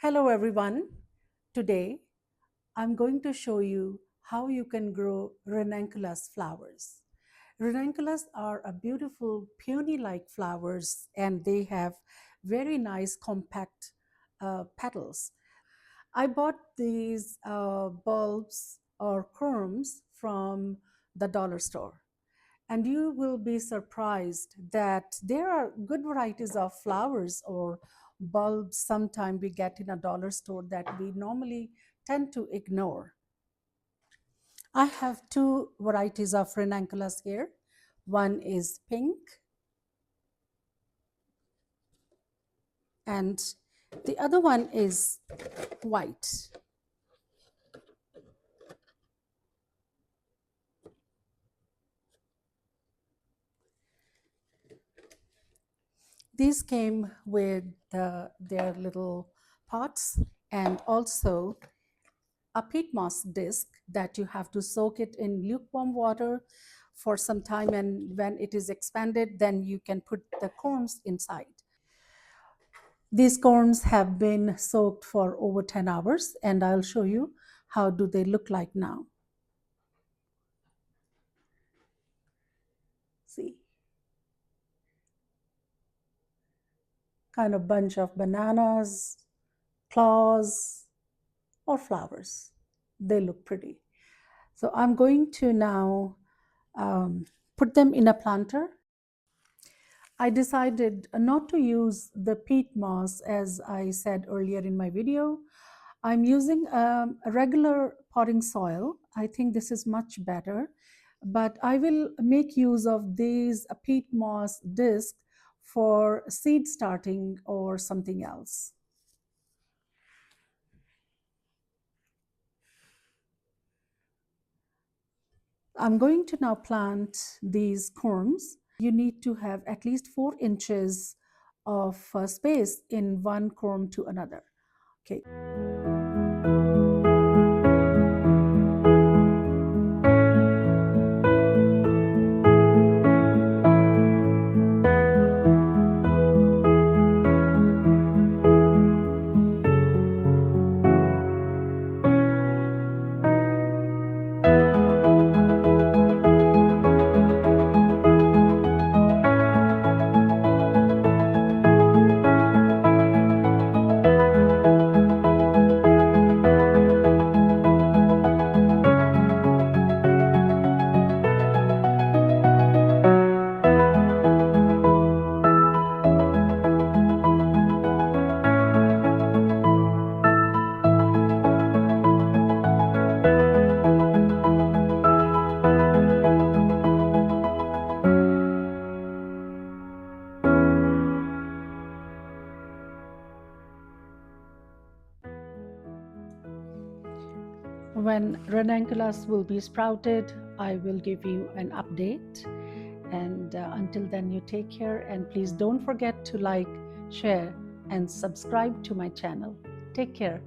Hello everyone. Today I'm going to show you how you can grow ranunculus flowers. Ranunculus are a beautiful peony-like flowers and they have very nice compact petals. I bought these bulbs or corms from the dollar store. And you will be surprised that there are good varieties of flowers or bulbs sometimes we get in a dollar store that we normally tend to ignore. I have two varieties of ranunculus here. One is pink and the other one is white. These came with their little pots and also a peat moss disc that you have to soak it in lukewarm water for some time, and when it is expanded then you can put the corms inside. These corms have been soaked for over 10 hours and I'll show you how do they look like now. See, kind of bunch of bananas, claws, or flowers. They look pretty. So I'm going to now put them in a planter. I decided not to use the peat moss as I said earlier in my video. I'm using a regular potting soil. I think this is much better, but I will make use of these peat moss disc for seed starting or something else. I'm going to now plant these corms. You need to have at least 4 inches of space in one corm to another. Okay. When ranunculus will be sprouted, I will give you an update. And until then, you take care and please don't forget to like, share, and subscribe to my channel. Take care.